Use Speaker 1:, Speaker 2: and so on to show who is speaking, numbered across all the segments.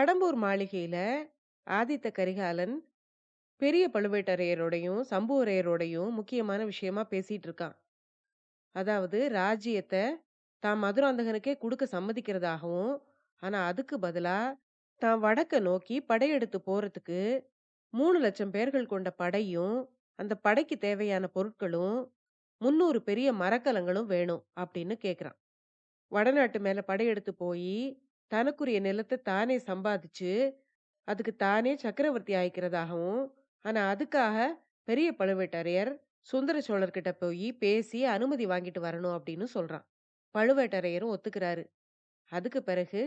Speaker 1: கடம்பூர் மாளிகையில ஆதித்த கரிகாலன் பெரிய பழுவேட்டரையரோடையும் சம்புவரையரோடையும் முக்கியமான விஷயமா பேசிட்டு இருக்கான். அதாவது ராஜ்யத்த தான் மதுராந்தகனுக்கே கொடுக்க சம்மதிக்கிறதாகவும், ஆனா அதுக்கு பதிலா தான் வடக்க நோக்கி படையெடுத்து போறதுக்கு 3,00,000 பேர்கள் கொண்ட படையும், அந்த படைக்கு தேவையான பொருட்களும் 300 பெரிய மரக்கலங்களும் வேணும் அப்படின்னு கேக்குறான். வடநாட்டு மேல படையெடுத்து போய் தனக்குரிய நிலத்தை தானே சம்பாதிச்சு அதுக்கு தானே சக்கரவர்த்தி ஆயிக்கிறதாகவும், ஆனா அதுக்காக பெரிய பழுவேட்டரையர் சுந்தர சோழர்கிட்ட போய் பேசி அனுமதி வாங்கிட்டு வரணும் அப்படின்னு சொல்றான். பழுவேட்டரையரும் ஒத்துக்கிறாரு. அதுக்கு பிறகு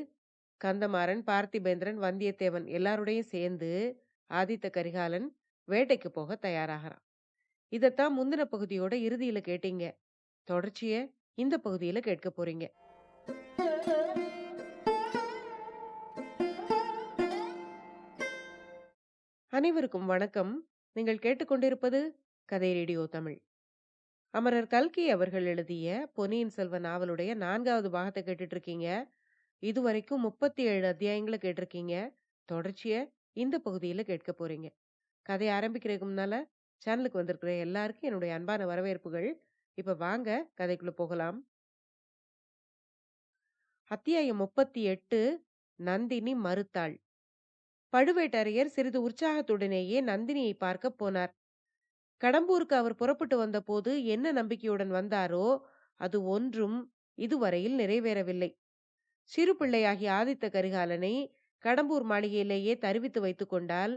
Speaker 1: கந்தமாறன், பார்த்திபேந்திரன், வந்தியத்தேவன் எல்லாரோடையும் சேர்ந்து ஆதித்த கரிகாலன் வேட்டைக்கு போக தயாராகிறான். இதத்தான் முந்தின பகுதியோட இறுதியில கேட்டீங்க. தொடர்ச்சிய இந்த பகுதியில கேட்க போறீங்க. அனைவருக்கும் வணக்கம். நீங்கள் கேட்டுக்கொண்டிருப்பது கதை ரேடியோ தமிழ். அமரர் கல்கி அவர்கள் எழுதிய பொன்னியின் செல்வன் நாவலுடைய 4வது பாகத்தை கேட்டுட்டு இருக்கீங்க. இதுவரைக்கும் 37 அத்தியாயங்களை கேட்டிருக்கீங்க. தொடர்ச்சிய இந்த பகுதியில கேட்க போறீங்க. கதை ஆரம்பிக்கிறதுக்கு முன்னால சேனலுக்கு வந்திருக்கிற எல்லாருக்கும் என்னுடைய அன்பான வரவேற்புகள். இப்ப வாங்க கதைக்குள்ள போகலாம். அத்தியாயம் 38. நந்தினி மறுத்தாள். பழுவேட்டரையர் சிறிது உற்சாகத்துடனேயே நந்தினியை பார்க்க போனார். கடம்பூருக்கு அவர் புறப்பட்டு வந்தபோது என்ன நம்பிக்கையுடன் வந்தாரோ அது ஒன்றும் இதுவரையில் நிறைவேறவில்லை. சிறு பிள்ளையாகிய ஆதித்த கரிகாலனை கடம்பூர் மாளிகையிலேயே தருவித்து வைத்துக் கொண்டால்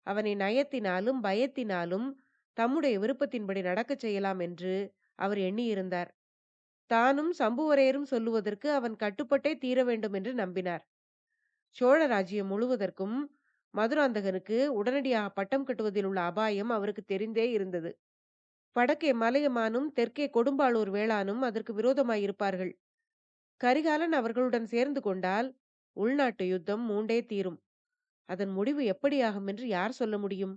Speaker 1: அவனை நயத்தினாலும் பயத்தினாலும் தம்முடைய விருப்பத்தின்படி நடக்கச் செய்யலாம் என்று அவர் எண்ணியிருந்தார். தானும் சம்புவரையரும் சொல்லுவதற்கு அவன் கட்டுப்பட்டே தீர வேண்டும் என்று நம்பினார். சோழ ராஜ்யம் முழுவதற்கும் மதுராந்தகனுக்கு உடனடியாக பட்டம் கட்டுவதில் உள்ள அபாயம் அவருக்கு தெரிந்தே இருந்தது. வடக்கே மலையமானும் தெற்கே கொடும்பாளூர் வேளானும் அதற்கு விரோதமாயிருப்பார்கள். கரிகாலன் அவர்களுடன் சேர்ந்து கொண்டால் உள்நாட்டு யுத்தம் மூண்டே தீரும். அதன் முடிவு எப்படியாகும் என்று யார் சொல்ல முடியும்?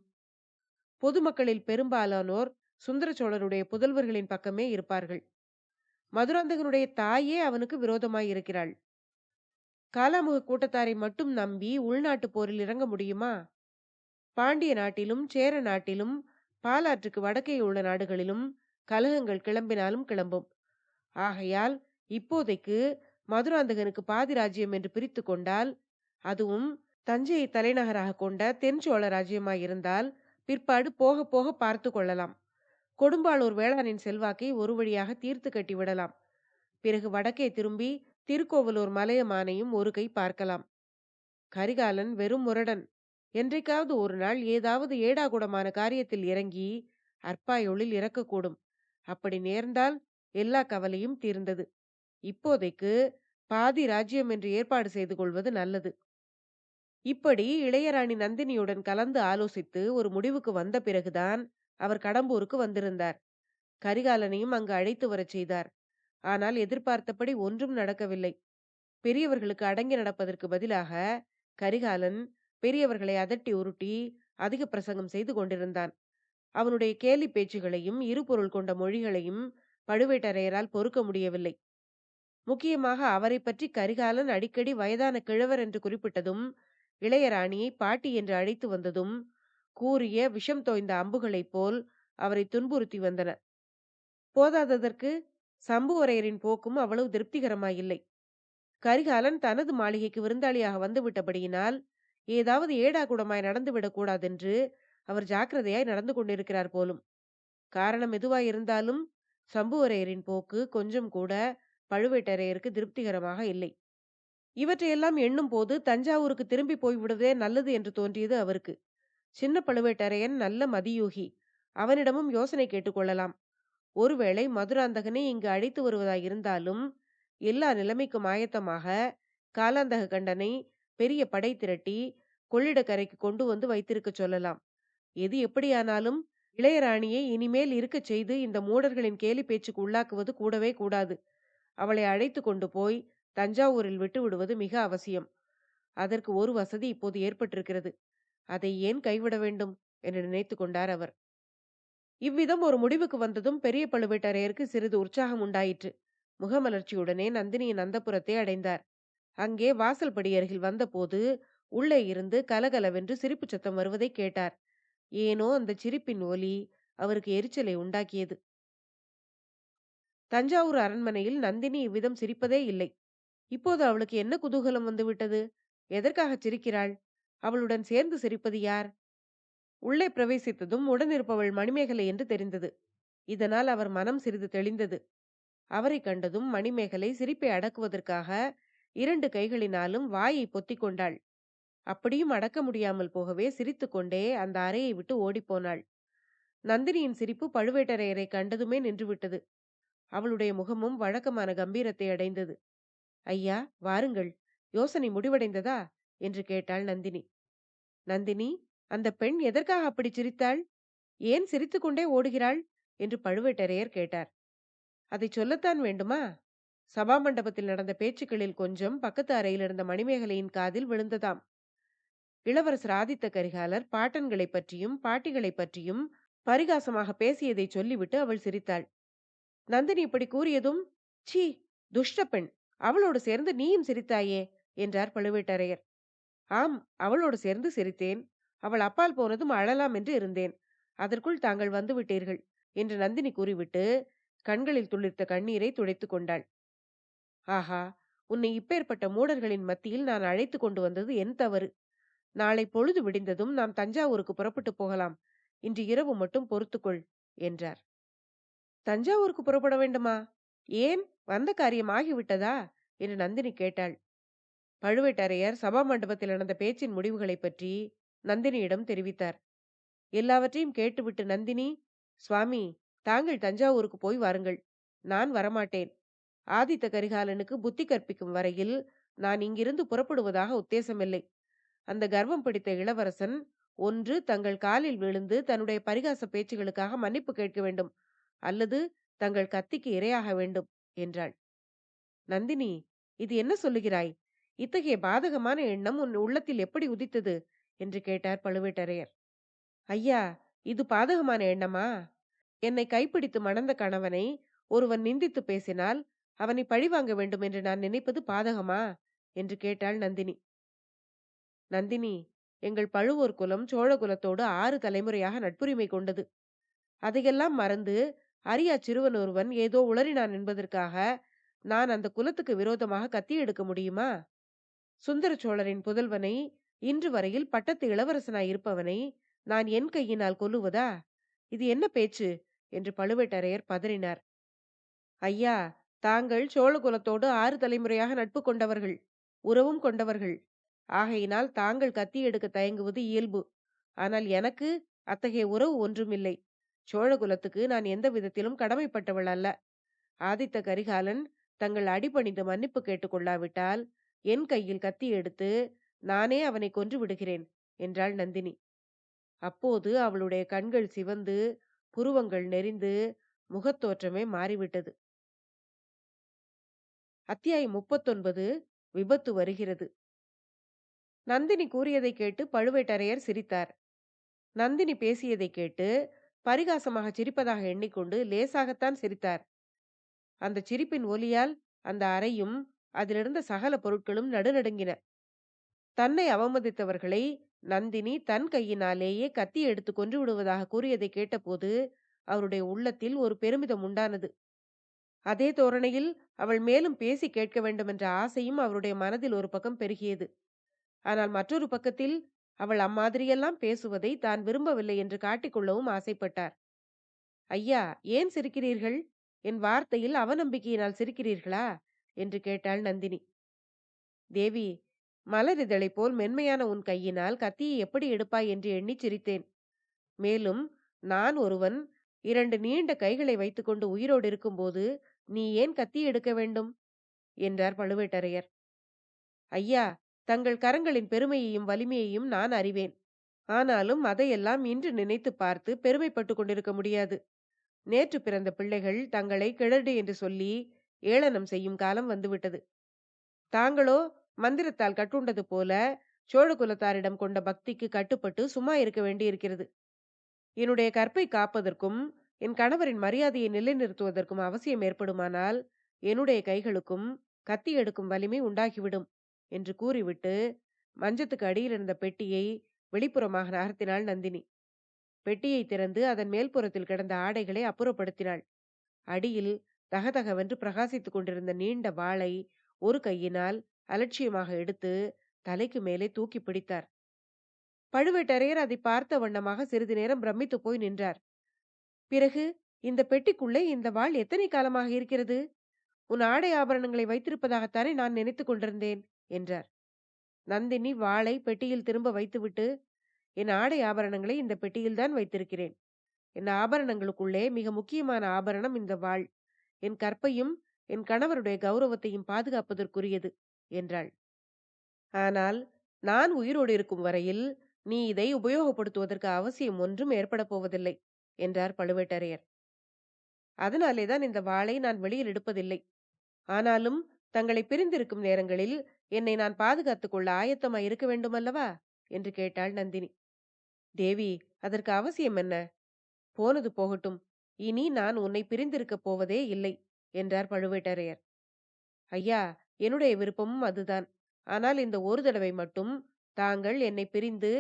Speaker 1: பொதுமக்களில் பெரும்பாலானோர் சுந்தர சோழருடைய புதல்வர்களின் பக்கமே இருப்பார்கள். மதுராந்தகனுடைய தாயே அவனுக்கு விரோதமாயிருக்கிறாள். காலாமுக கூட்டத்தாரை மட்டும் நம்பி உள்நாட்டு போரில் இறங்க முடியுமா? பாண்டிய நாட்டிலும் சேர நாட்டிலும் பாலாற்றுக்கு வடக்கே உள்ள நாடுகளிலும் கலகங்கள் கிளம்பினாலும் கிளம்பும். ஆகையால் இப்போதைக்கு மதுராந்தகனுக்கு பாதி ராஜ்யம் என்று பிரித்து கொண்டால், அதுவும் தஞ்சையை தலைநகராக கொண்ட தென் சோழ ராஜ்யமாயிருந்தால் பிற்பாடு போக போக பார்த்து கொள்ளலாம். கொடும்பாளூர் வேளாணின் செல்வாக்கை ஒரு வழியாக தீர்த்து கட்டி விடலாம். பிறகு வடக்கே திரும்பி திருக்கோவலூர் மலையமானையும் ஒரு கை பார்க்கலாம். கரிகாலன் வெறும் முரடன். என்றைக்காவது ஒரு நாள் ஏதாவது ஏடாகுடமான காரியத்தில் இறங்கி அற்பாயுளில் இறக்கக்கூடும். அப்படி நேர்ந்தால் எல்லா கவலையும் தீர்ந்தது. இப்போதைக்கு பாதி ராஜ்யம் என்று ஏற்பாடு செய்து கொள்வது நல்லது. இப்படி இளையராணி நந்தினியுடன் கலந்து ஆலோசித்து ஒரு முடிவுக்கு வந்த பிறகுதான் அவர் கடம்பூருக்கு வந்திருந்தார். கரிகாலனையும் அங்கு அழைத்து வரச் செய்தார். ஆனால் எதிர்பார்த்தபடி ஒன்றும் நடக்கவில்லை. பெரியவர்களுக்கு அடங்கி நடப்பதற்கு பதிலாக கரிகாலன் பெரியவர்களை அதட்டி உருட்டி அதிக பிரசங்கம் செய்து கொண்டிருந்தான். அவனுடைய கேலி பேச்சுகளையும் இருபொருள் கொண்ட மொழிகளையும் பழுவேட்டரையரால் பொறுக்க முடியவில்லை. முக்கியமாக அவரை பற்றி கரிகாலன் அடிக்கடி வயதான கிழவர் என்று குறிப்பிட்டதும், இளையராணியை பாட்டி என்று அழைத்து வந்ததும் கூரிய விஷம் தோய்ந்த அம்புகளைப் போல் அவரை துன்புறுத்தி வந்தன. போதாததற்கு சம்புவரையரின் போக்கும் அவ்வளவு திருப்திகரமாயில்லை. கரிகாலன் தனது மாளிகைக்கு விருந்தாளியாக வந்து விட்டபடியினால் ஏதாவது ஏடாகுடமாய் நடந்துவிடக் கூடாதென்று அவர் ஜாக்கிரதையாய் நடந்து கொண்டிருக்கிறார் போலும். காரணம் எதுவாயிருந்தாலும் சம்புவரையரின் போக்கு கொஞ்சம் கூட பழுவேட்டரையருக்கு திருப்திகரமாக இல்லை. இவற்றையெல்லாம் எண்ணும் போது தஞ்சாவூருக்கு திரும்பி போய்விடுவதே நல்லது என்று தோன்றியது அவருக்கு. சின்ன பழுவேட்டரையன் நல்ல மதியூகி. அவனிடமும் யோசனை கேட்டுக்கொள்ளலாம். ஒருவேளை மதுராந்தகனை இங்கு அழைத்து வருவதாயிருந்தாலும் எல்லா நிலைமைக்கும் ஆயத்தமாக காலாந்தக கண்டனை பெரிய படை திரட்டி கொள்ளிடக்கரைக்கு கொண்டு வந்து வைத்திருக்க சொல்லலாம். எது எப்படியானாலும் இளையராணியை இனிமேல் இருக்கச் செய்து இந்த மூடர்களின் கேலி பேச்சுக்கு உள்ளாக்குவது கூடவே கூடாது. அவளை அழைத்து கொண்டு போய் தஞ்சாவூரில் விட்டு விடுவது மிக அவசியம். அதற்கு ஒரு வசதி இப்போது ஏற்பட்டிருக்கிறது. அதை ஏன் கைவிட வேண்டும் என்று நினைத்து கொண்டார் அவர். இவ்விதம் ஒரு முடிவுக்கு வந்ததும் பெரிய பழுவேட்டரையருக்கு சிறிது உற்சாகம் உண்டாயிற்று. முகமலர்ச்சியுடனே நந்தினியின் அந்தப்புரத்தை அடைந்தார். அங்கே வாசல் படி அருகில் வந்தபோது உள்ளே இருந்து கலகலவென்று சிரிப்புச் சத்தம் வருவதைக் கேட்டார். ஏனோ அந்தச் சிரிப்பின் ஒலி அவருக்கு எரிச்சலை உண்டாக்கியது. தஞ்சாவூர் அரண்மனையில் நந்தினி இவ்விதம் சிரிப்பதே இல்லை. இப்போது அவளுக்கு என்ன குதூகலம் வந்துவிட்டது? எதற்காகச் சிரிக்கிறாள்? அவளுடன் சேர்ந்து சிரிப்பது யார்? உள்ளே பிரவேசித்ததும் உடனிருப்பவள் மணிமேகலை என்று தெரிந்தது. இதனால் அவர் மனம் சிறிது தெளிந்தது. அவரைக் கண்டதும் மணிமேகலை சிரிப்பை அடக்குவதற்காக 2 கைகளினாலும் வாயை பொத்திக் கொண்டாள். அப்படியும் அடக்க முடியாமல் போகவே சிரித்துக்கொண்டே அந்த அறையை விட்டு ஓடிப்போனாள். நந்தினியின் சிரிப்பு பழுவேட்டரையரை கண்டதுமே நின்றுவிட்டது. அவளுடைய முகமும் வழக்கமான கம்பீரத்தை அடைந்தது. ஐயா, வாருங்கள். யோசனை முடிவடைந்ததா என்று கேட்டாள் நந்தினி. நந்தினி, அந்த பெண் எதற்காக அப்படி சிரித்தாள்? ஏன் சிரித்துக்கொண்டே ஓடுகிறாள் என்று பழுவேட்டரையர் கேட்டார். அதைச் சொல்லத்தான் வேண்டுமா? சபா மண்டபத்தில் நடந்த பேச்சுக்களில் கொஞ்சம் பக்கத்து அறையில் இருந்த மணிமேகலையின் காதில் விழுந்ததாம். இளவரசர் ஆதித்த கரிகாலர் பாட்டன்களைப் பற்றியும் பாட்டிகளைப் பற்றியும் பரிகாசமாக பேசியதை சொல்லிவிட்டு அவள் சிரித்தாள். நந்தினி இப்படி கூறியதும், சீ, துஷ்ட பெண், அவளோடு சேர்ந்து நீயும் சிரித்தாயே என்றார் பழுவேட்டரையர். ஆம், அவளோடு சேர்ந்து சிரித்தேன். அவள் அப்பால் போனதும் அழலாம் என்று இருந்தேன். அதற்குள் தாங்கள் வந்து விட்டீர்கள் என்று நந்தினி கூறிவிட்டு கண்களில் துளிர்த்த கண்ணீரை துடைத்துக் கொண்டாள். ஆஹா, உன்னை இப்பேற்பட்ட மூடர்களின் மத்தியில் நான் அழைத்து கொண்டு வந்தது என் தவறு. நாளை பொழுது விடிந்ததும் நாம் தஞ்சாவூருக்கு புறப்பட்டு போகலாம். இன்று இரவு மட்டும் பொறுத்துக்கொள் என்றார். தஞ்சாவூருக்கு புறப்பட வேண்டுமா? ஏன், வந்த காரியம் ஆகிவிட்டதா என்று நந்தினி கேட்டாள். பழுவேட்டரையர் சபா மண்டபத்தில் நடந்த பேச்சின் முடிவுகளைப் பற்றி நந்தினியிடம் தெரிவித்தார். எல்லாவற்றையும் கேட்டுவிட்டு நந்தினி, சுவாமி, தாங்கள் தஞ்சாவூருக்கு போய் வாருங்கள். நான் வரமாட்டேன். ஆதித்த கரிகாலனுக்கு புத்தி கற்பிக்கும் வரையில் நான் இங்கிருந்து புறப்படுவதாக உத்தேசமில்லை. அந்த கர்வம் பிடித்த இளவரசன் ஒன்று தங்கள் காலில் விழுந்து தன்னுடைய பரிகாச பேச்சுகளுக்காக மன்னிப்பு கேட்க வேண்டும், அல்லது தங்கள் கத்திக்கு இரையாக வேண்டும் என்றாள். நந்தினி, இது என்ன சொல்லுகிறாய்? இத்தகைய பாதகமான எண்ணம் உன் உள்ளத்தில் எப்படி உதித்தது என்று கேட்டார் பழுவேட்டரையர். ஐயா, இது பாதகமான எண்ணமா? என்னை கைப்பிடித்து மணந்த கணவனை ஒருவன் நிந்தித்து பேசினால் அவனை பழிவாங்க வேண்டும் என்று நான் நினைப்பது பாதகமா என்று கேட்டாள் நந்தினி. நந்தினி, எங்கள் பழுவூர் குலம் சோழ குலத்தோடு 6 தலைமுறையாக நட்புரிமை கொண்டது. அதையெல்லாம் மறந்து அறியா சிறுவன் ஒருவன் ஏதோ உளறினான் என்பதற்காக நான் அந்த குலத்துக்கு விரோதமாக கத்தி எடுக்க முடியுமா? சுந்தர சோழரின் புதல்வனை, இன்று வரையில் பட்டத்து இளவரசனாய் இருப்பவனை நான் என் கையினால் கொல்லுவதா? இது என்ன பேச்சு என்று பழுவேட்டரையர் பதறினார். ஐயா, தாங்கள் சோழ குலத்தோடு 6 தலைமுறையாக நட்பு கொண்டவர்கள், உறவும் கொண்டவர்கள். ஆகையினால் தாங்கள் கத்தி எடுக்க தயங்குவது இயல்பு. ஆனால் எனக்கு அத்தகைய உறவு ஒன்றுமில்லை. சோழ குலத்துக்கு நான் எந்த விதத்திலும் கடமைப்பட்டவள் அல்ல. ஆதித்த கரிகாலன் தங்கள் அடிபணிந்து மன்னிப்பு கேட்டுக் கொள்ளாவிட்டால் என் கையில் கத்தி எடுத்து நானே அவனை கொன்று விடுகிறேன் என்றாள் நந்தினி. அப்போது அவளுடைய கண்கள் சிவந்து, புருவங்கள் நெறிந்து, முகத்தோற்றமே மாறிவிட்டது. அத்தியாயம் 39. விபத்து வருகிறது. நந்தினி கூறியதை கேட்டு பழுவேட்டரையர் சிரித்தார். நந்தினி பேசியதை கேட்டு பரிகாசமாக சிரிப்பதாக எண்ணிக்கொண்டு லேசாகத்தான் சிரித்தார். அந்த சிரிப்பின் ஒலியால் அந்த அறையும் அதிலிருந்த சகல பொருட்களும் நடுநடுங்கின. தன்னை அவமதித்தவர்களை நந்தினி தன் கையினாலேயே கத்தி எடுத்து கொன்று விடுவதாக கூறியதை கேட்டபோது அவருடைய உள்ளத்தில் ஒரு பெருமிதம் உண்டானது. அதே தோரணையில் அவள் மேலும் பேசி கேட்க வேண்டுமென்ற ஆசையும் அவருடைய மனதில் ஒரு பக்கம் பெருகியது. ஆனால் மற்றொரு பக்கத்தில் அவள் அம்மாதிரியெல்லாம் பேசுவதை தான் விரும்பவில்லை என்று காட்டிக்கொள்ளவும் ஆசைப்பட்டார். ஐயா, ஏன் சிரிக்கிறீர்கள்? என் வார்த்தையில் அவநம்பிக்கையினால் சிரிக்கிறீர்களா என்று கேட்டாள் நந்தினி. தேவி, மலரிதழைப் போல் மென்மையான உன் கையினால் கத்தியை எப்படி எடுப்பாய் என்று எண்ணி சிரித்தேன். மேலும் நான் ஒருவன் 2 நீண்ட கைகளை வைத்துக்கொண்டு உயிரோடு இருக்கும்போது நீ ஏன் கத்தி எடுக்க வேண்டும் என்றார் பழுவேட்டரையர். ஐயா, தங்கள் கரங்களின் பெருமையையும் வலிமையையும் நான் அறிவேன். ஆனாலும் அதையெல்லாம் இன்று நினைத்து பார்த்து பெருமைப்பட்டு கொண்டிருக்க முடியாது. நேற்று பிறந்த பிள்ளைகள் தங்களை கிழடு என்று சொல்லி ஏளனம் செய்யும் காலம் வந்துவிட்டது. தாங்களோ மந்திரத்தால் கட்டுண்டது போல சோழ குலத்தாரிடம் கொண்ட பக்திக்கு கட்டுப்பட்டு சும்மா இருக்க வேண்டியிருக்கிறது. என்னுடைய கற்பை காப்பதற்கும் என் கணவரின் மரியாதையை நிலைநிறுத்துவதற்கும் அவசியம் ஏற்படுமானால் என்னுடைய கைகளுக்கும் கத்தி எடுக்கும் வலிமை உண்டாகிவிடும் என்று கூறிவிட்டு மஞ்சத்துக்கு அடியில் இருந்த பெட்டியை வெளிப்புறமாக நகர்த்தினாள் நந்தினி. பெட்டியை திறந்து அதன் மேல்புறத்தில் கிடந்த ஆடைகளை அப்புறப்படுத்தினாள். அடியில் தகதகவென்று பிரகாசித்துக் கொண்டிருந்த நீண்ட வாளை ஒரு கையினால் அலட்சியமாக எடுத்து தலைக்கு மேலே தூக்கி பிடித்தார். பழுவேட்டரையர் அதை பார்த்த வண்ணமாக சிறிது நேரம் பிரமித்து போய் நின்றார். பிறகு, இந்த பெட்டிக்குள்ளே இந்த வாள் எத்தனை காலமாக இருக்கிறது? உன் ஆடை ஆபரணங்களை வைத்திருப்பதாகத்தானே நான் நினைத்துக் கொண்டிருந்தேன் என்றார். நந்தினி வாளை பெட்டியில் திரும்ப வைத்துவிட்டு, என் ஆடை ஆபரணங்களை இந்த பெட்டியில்தான் வைத்திருக்கிறேன். என் ஆபரணங்களுக்குள்ளே மிக முக்கியமான ஆபரணம் இந்த வாள். என் கற்பையும் என் கணவருடைய கௌரவத்தையும் பாதுகாப்பதற்குரியது என்றாள். ஆனால் நான் உயிரோடு இருக்கும் வரையில் நீ இதை உபயோகப்படுத்துவதற்கு அவசியம் ஒன்றும் ஏற்பட போவதில்லை என்றார் பழுவேட்டரையர். அதனாலேதான் இந்த வாளை நான் வெளியில் எடுப்பதில்லை. ஆனாலும் தங்களை பிரிந்திருக்கும் நேரங்களில் என்னை நான் பாதுகாத்துக் கொள்ள ஆயத்தமாய் இருக்க வேண்டுமல்லவா என்று கேட்டாள் நந்தினி. தேவி, அதற்கு அவசியம் என்ன? போனது போகட்டும். இனி நான் உன்னை பிரிந்திருக்கப் போவதே இல்லை என்றார் பழுவேட்டரையர். ஐயா, என்னுடைய விருப்பமும் அதுதான். ஆனால் இந்த ஒரு தடவை மட்டும் தாங்கள் என்னை பிரிந்து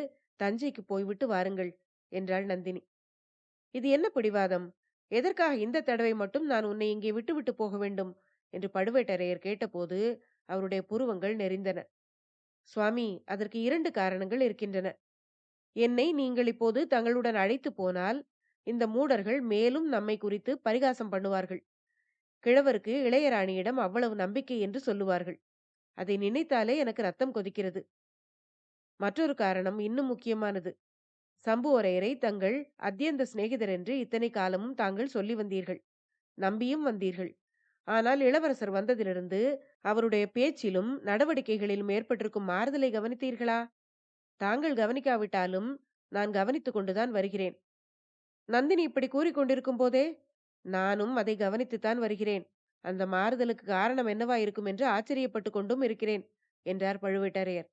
Speaker 1: தஞ்சைக்கு போய்விட்டு வாருங்கள் என்றாள் நந்தினி. இது என்ன பிடிவாதம்? எதற்காக இந்த தடவை மட்டும் நான் உன்னை இங்கே விட்டுவிட்டு போக வேண்டும் என்று பழுவேட்டரையர் கேட்டபோது அவருடைய புருவங்கள் நெறிந்தன. சுவாமி, அதற்கு 2 காரணங்கள் இருக்கின்றன. என்னை நீங்கள் இப்போது தங்களுடன் அழைத்து போனால் இந்த மூடர்கள் மேலும் நம்மை குறித்து பரிகாசம் பண்ணுவார்கள். கிழவருக்கு இளையராணியிடம் அவ்வளவு நம்பிக்கை என்று சொல்லுவார்கள். அதை நினைத்தாலே எனக்கு ரத்தம் கொதிக்கிறது. மற்றொரு காரணம் இன்னும் முக்கியமானது. சம்புவரையரை தங்கள் அத்தியந்த சிநேகிதர் என்று இத்தனை காலமும் தாங்கள் சொல்லி வந்தீர்கள், நம்பியும் வந்தீர்கள். ஆனால் இளவரசர் வந்ததிலிருந்து அவருடைய பேச்சிலும் நடவடிக்கைகளிலும் ஏற்பட்டிருக்கும் மாறுதலை கவனித்தீர்களா? தாங்கள் கவனிக்காவிட்டாலும் நான் கவனித்துக் கொண்டுதான் வருகிறேன். நந்தினி இப்படி கூறிக்கொண்டிருக்கும் போதே நானும் அதை கவனித்துத்தான் வருகிறேன். அந்த மாறுதலுக்கு காரணம் என்னவா இருக்கும் என்று ஆச்சரியப்பட்டு கொண்டும் இருக்கிறேன் என்றார் பழுவேட்டரையர்.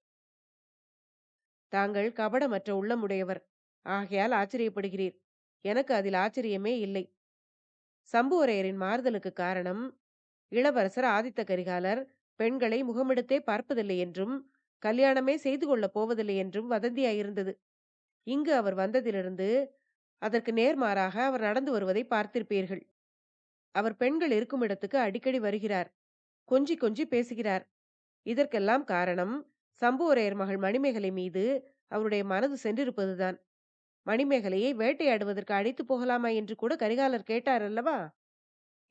Speaker 1: தாங்கள் கபடமற்ற உள்ளமுடையவர். ஆகையால் ஆச்சரியப்படுகிறீர். எனக்கு அதில் ஆச்சரியமே இல்லை. சம்புவரையரின் மாறுதலுக்கு காரணம், இளவரசர் ஆதித்த கரிகாலர் பெண்களை முகமெடுத்தே பார்ப்பதில்லை என்றும் கல்யாணமே செய்து கொள்ளப் போவதில்லை என்றும் வதந்தியாயிருந்தது. இங்கு அவர் வந்ததிலிருந்து அதற்கு நேர்மாறாக அவர் நடந்து வருவதை பார்த்திருப்பீர்கள். அவர் பெண்கள் இருக்கும் இடத்துக்கு அடிக்கடி வருகிறார். கொஞ்சி கொஞ்சி பேசுகிறார். இதற்கெல்லாம் காரணம் சம்புவரையர் மகள் மணிமேகலை மீது அவருடைய மனது சென்றிருப்பதுதான். மணிமேகலையை வேட்டையாடுவதற்கு அழைத்து போகலாமா என்று கூட கரிகாலர் கேட்டார் அல்லவா?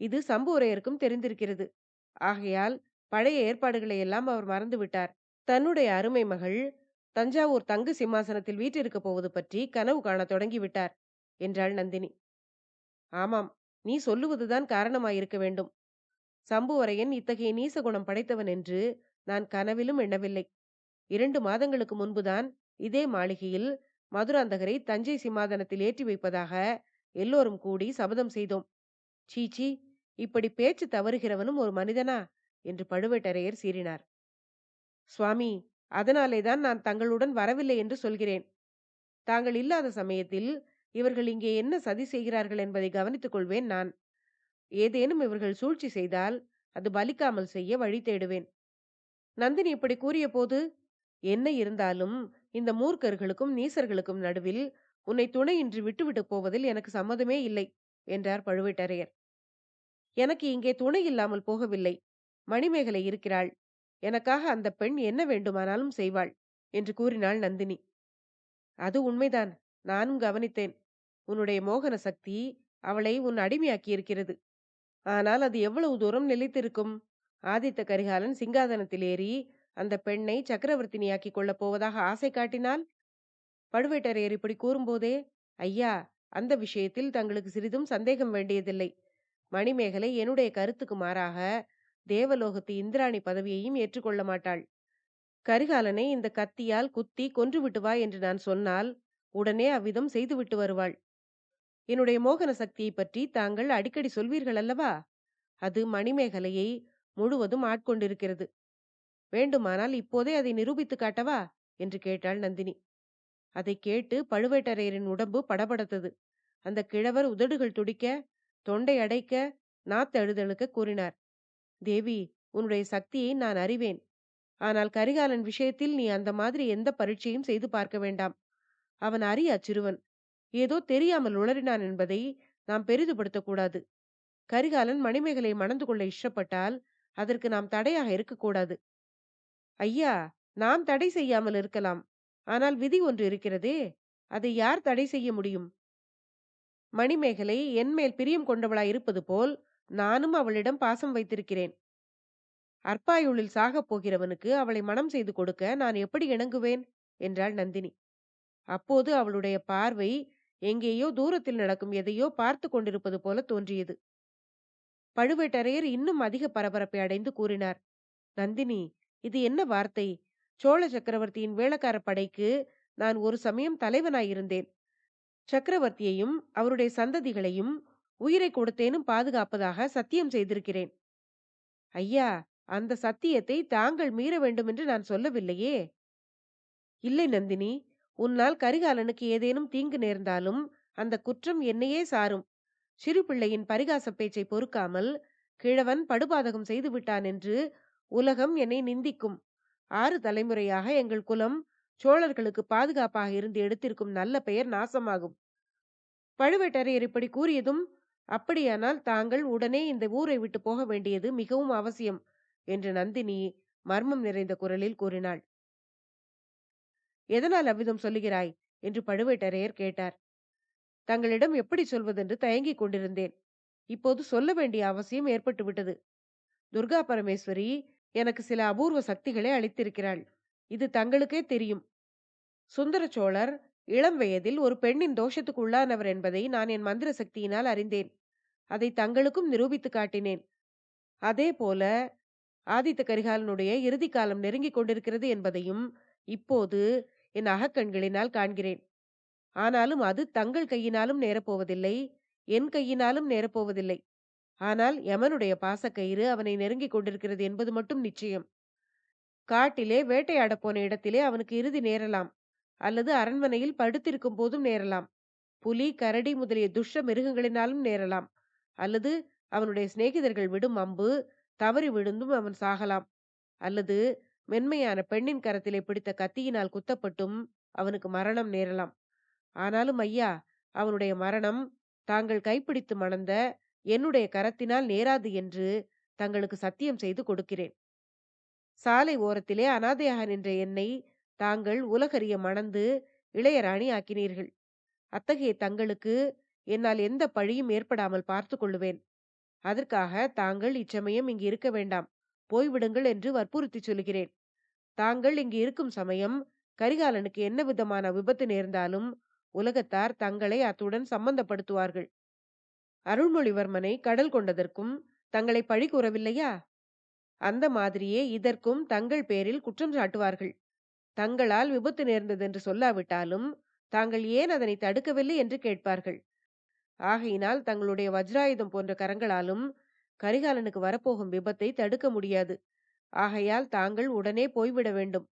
Speaker 1: இது சம்புவரையருக்கும் தெரிந்திருக்கிறது. ஆகையால் பழைய ஏற்பாடுகளை எல்லாம் அவர் மறந்துவிட்டார். தன்னுடைய அருமை மகள் தஞ்சாவூர் தங்கு சிம்மாசனத்தில் வீற்றிருக்கப் போவது பற்றி கனவு காணத் தொடங்கிவிட்டார் என்றாள் நந்தினி. ஆமாம், நீ சொல்லுவதுதான் காரணமாயிருக்க வேண்டும். சம்புவரையன் இத்தகைய நீசகுணம் படைத்தவன் என்று நான் கனவிலும் எண்ணவில்லை. 2 மாதங்களுக்கு முன்புதான் இதே மாளிகையில் மதுராந்தகரை தஞ்சை சிம்மாதனத்தில் ஏற்றி வைப்பதாக எல்லோரும் கூடி சபதம் செய்தோம். சீச்சி, இப்படி பேச்சு தவறுகிறவனும் ஒரு மனிதனா என்று பழுவேட்டரையர் சீறினார். சுவாமி, அதனாலேதான் நான் தங்களுடன் வரவில்லை என்று சொல்கிறேன். தாங்கள் இல்லாத சமயத்தில் இவர்கள் இங்கே என்ன சதி செய்கிறார்கள் என்பதை கவனித்துக் கொள்வேன் நான். ஏதேனும் இவர்கள் சூழ்ச்சி செய்தால் அது பலிக்காமல் செய்ய வழி தேடுவேன். நந்தினி இப்படி கூறிய போது, என்ன இருந்தாலும் இந்த மூர்க்கர்களுக்கும் நீசர்களுக்கும் நடுவில் உன்னை துணையின்றி விட்டுவிட்டு போவதில் எனக்கு சம்மதமே இல்லை என்றார் பழுவேட்டரையர். எனக்கு இங்கே துணை இல்லாமல் போகவில்லை. மணிமேகலை இருக்கிறாள். எனக்காக அந்த பெண் என்ன வேண்டுமானாலும் செய்வாள் என்று கூறினாள் நந்தினி. அது உண்மைதான். நானும் கவனித்தேன். உன்னுடைய மோகன சக்தி அவளை உன் அடிமையாக்கி இருக்கிறது. ஆனால் அது எவ்வளவு தூரம் நிலைத்திருக்கும்? ஆதித்த கரிகாலன் சிங்காதனத்தில் ஏறி அந்த பெண்ணை சக்கரவர்த்தினியாக்கிக் கொள்ளப் போவதாக ஆசை காட்டினால்? பழுவேட்டரையர் இப்படி கூறும்போதே, ஐயா, அந்த விஷயத்தில் தங்களுக்கு சிறிதும் சந்தேகம் வேண்டியதில்லை. மணிமேகலை என்னுடைய கருத்துக்கு மாறாக தேவலோகத்து இந்திராணி பதவியையும் ஏற்றுக்கொள்ள மாட்டாள். கரிகாலனை இந்த கத்தியால் குத்தி கொன்றுவிட்டு வா என்று நான் சொன்னால் உடனே அவ்விதம் செய்துவிட்டு வருவாள். என்னுடைய மோகன சக்தியை பற்றி தாங்கள் அடிக்கடி சொல்வீர்கள் அல்லவா? அது மணிமேகலையை முழுவதும் ஆட்கொண்டிருக்கிறது. வேண்டுமானால் இப்போதே அதை நிரூபித்து காட்டவா என்று கேட்டாள் நந்தினி. அதை கேட்டு பழுவேட்டரையரின் உடம்பு படபடத்தது. அந்த கிழவர் உதடுகள் துடிக்க, தொண்டை அடைக்க, நாத்தழுதழுக்க கூறினார். தேவி, உன்னுடைய சக்தியை நான் அறிவேன். ஆனால் கரிகாலன் விஷயத்தில் நீ அந்த மாதிரி எந்த பரீட்சையும் செய்து பார்க்க வேண்டாம். அவன் அரிய அச்சிறுவன். ஏதோ தெரியாமல் உளறினான் என்பதை நாம் பெரிதுபடுத்தக் கூடாது. கரிகாலன் மணிமேகலை மணந்து கொள்ள இஷ்டப்பட்டால் அதற்கு நாம் தடையாக இருக்கக்கூடாது. ஐயா, நாம் தடை செய்யாமல் இருக்கலாம். ஆனால் விதி ஒன்று இருக்கிறதே, அதை யார் தடை செய்ய முடியும்? மணிமேகலை என்மேல் பிரியம் கொண்டவளாய் இருப்பது போல் நானும் அவளிடம் பாசம் வைத்திருக்கிறேன். அற்பாயுளில் சாகப் போகிறவனுக்கு அவளை மணம் செய்து கொடுக்க நான் எப்படி இணங்குவேன்? என்றாள் நந்தினி. அப்போது அவளுடைய பார்வை எங்கேயோ தூரத்தில் நடக்கும் எதையோ பார்த்து கொண்டிருப்பது போல தோன்றியது. பழுவேட்டரையர் இன்னும் அதிக பரபரப்பை அடைந்து கூறினார். நந்தினி, இது என்ன வார்த்தை? சோழ சக்கரவர்த்தியின் வேளக்கார படைக்கு நான் ஒரு சமயம் தலைவனாயிருந்தேன். சக்கரவர்த்தியையும் அவருடைய சந்ததிகளையும் உயிரை கொடுத்தேனும் பாதுகாப்பதாக சத்தியம் செய்திருக்கிறேன். ஐயா, அந்த சத்தியத்தை தாங்கள் மீற வேண்டுமென்று நான் சொல்லவில்லையே. இல்லை நந்தினி, உன்னால் கரிகாலனுக்கு ஏதேனும் தீங்கு நேர்ந்தாலும் அந்த குற்றம் என்னையே சாரும். சிறு பிள்ளையின் பரிகாச பேச்சை பொறுக்காமல் கிழவன் படுபாதகம் செய்து விட்டான் என்று உலகம் என்னை நிந்திக்கும். 6 தலைமுறையாக எங்கள் குலம் சோழர்களுக்கு பாதுகாப்பாக இருந்து எடுத்திருக்கும் நல்ல பெயர் நாசமாகும். பழுவேட்டரையர் இப்படி கூறியதும், அப்படியானால் தாங்கள் உடனே இந்த ஊரை விட்டு போக வேண்டியது மிகவும் அவசியம் என்று நந்தினி மர்மம் நிறைந்த குரலில் கூறினாள். எதனால் அவ்விதம் சொல்லுகிறாய் என்று பழுவேட்டரையர் கேட்டார். தங்களிடம் எப்படி சொல்வதென்று தயங்கிக் கொண்டிருந்தேன். இப்போது சொல்ல வேண்டிய அவசியம் ஏற்பட்டு விட்டது. துர்கா பரமேஸ்வரி எனக்கு சில அபூர்வ சக்திகளை அளித்திருக்கிறாள். இது தங்களுக்கே தெரியும். சுந்தர சோழர் இளம் வயதில் ஒரு பெண்ணின் தோஷத்துக்கு உள்ளானவர் என்பதை நான் என் மந்திர சக்தியினால் அறிந்தேன். அதை தங்களுக்கும் நிரூபித்து காட்டினேன். அதே போல ஆதித்த கரிகாலனுடைய இறுதி காலம் நெருங்கிக் கொண்டிருக்கிறது என்பதையும் இப்போது என் அகக்கண்களினால் காண்கிறேன். ஆனாலும் அது தங்கள் கையினாலும் நேரப்போவதில்லை, என் கையினாலும் நேரப்போவதில்லை. ஆனால் யமனுடைய பாசக்கயிறு அவனை நெருங்கிக் கொண்டிருக்கிறது என்பது மட்டும் நிச்சயம். காட்டிலே வேட்டையாடப் போன இடத்திலே அவனுக்கு இறுதி நேரலாம், அல்லது அரண்மனையில் படுத்திருக்கும் போதும் நேரலாம். புலி, கரடி முதலிய துஷ்ட மிருகங்களினாலும் நேரலாம், அல்லது அவனுடைய சிநேகிதர்கள் விடும் அம்பு தவறி விழுந்தும் அவன் சாகலாம், அல்லது மென்மையான பெண்ணின் கரத்திலே பிடித்த கத்தியினால் குத்தப்பட்டும் அவனுக்கு மரணம் நேரலாம். ஆனாலும் ஐயா, அவனுடைய மரணம் தாங்கள் கைப்பிடித்து மணந்த என்னுடைய கரத்தினால் நேராது என்று தங்களுக்கு சத்தியம் செய்து கொடுக்கிறேன். சாலை ஓரத்திலே அனாதையாக நின்ற என்னை தாங்கள் உலகறிய மணந்து இளையராணி ஆக்கினீர்கள். அத்தகைய தங்களுக்கு என்னால் எந்த பழியும் ஏற்படாமல் பார்த்து கொள்ளுவேன். அதற்காக தாங்கள் இச்சமயம் இங்கு இருக்க வேண்டாம், போய்விடுங்கள் என்று வற்புறுத்தி சொல்கிறேன். தாங்கள் இங்கு இருக்கும் சமயம் கரிகாலனுக்கு என்ன விதமான விபத்து நேர்ந்தாலும் உலகத்தார் தங்களை அத்துடன் சம்பந்தப்படுத்துவார்கள். அருள்மொழிவர்மனை கடல் கொண்டதற்கும் தங்களை பழி கூறவில்லையா? அந்த மாதிரியே இதற்கும் தங்கள் பேரில் குற்றம் சாட்டுவார்கள். தங்களால் விபத்து நேர்ந்ததென்று சொல்லாவிட்டாலும் தாங்கள் ஏன் அதனை தடுக்கவில்லை என்று கேட்பார்கள். ஆகையினால் தங்களுடைய வஜ்ராயுதம் போன்ற கரங்களாலும் கரிகாலனுக்கு வரப்போகும் விபத்தை தடுக்க முடியாது. ஆகையால் தாங்கள் உடனே போய்விட வேண்டும்.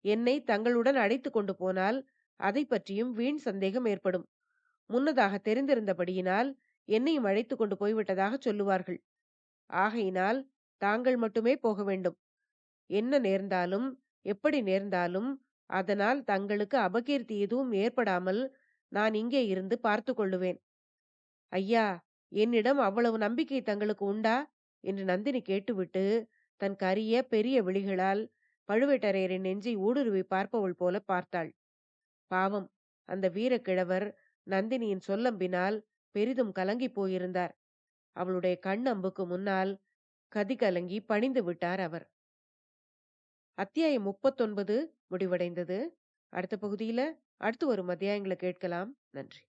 Speaker 1: என்னை தங்களுடன் அழைத்து கொண்டு போனால் அதை பற்றியும் வீண் சந்தேகம் ஏற்படும். முன்னதாக தெரிந்திருந்தபடியினால் என்னையும் அழைத்து கொண்டு போய்விட்டதாக சொல்லுவார்கள். ஆகையினால் தாங்கள் மட்டுமே போக வேண்டும். என்ன நேர்ந்தாலும் எப்படி நேர்ந்தாலும் அதனால் தங்களுக்கு அபகீர்த்தி எதுவும் ஏற்படாமல் நான் இங்கே இருந்து பார்த்து கொள்ளுவேன். ஐயா, என்னிடம் அவ்வளவு நம்பிக்கை தங்களுக்கு உண்டா என்று நந்தினி கேட்டுவிட்டு தன் கரிய பெரிய விழிகளால் பழுவேட்டரையரின் நெஞ்சை ஊடுருவி பார்ப்பவள் போல பார்த்தாள். பாவம், அந்த வீரக்கிழவர் நந்தினியின் சொல்லம்பினால் பெரிதும் கலங்கி போயிருந்தார். அவளுடைய கண் அம்புக்கு முன்னால் கதி கலங்கி பணிந்து விட்டார் அவர். அத்தியாயம் 39 முடிவடைந்தது. அடுத்த பகுதியில அடுத்து வரும் அத்தியாயங்களை கேட்கலாம். நன்றி.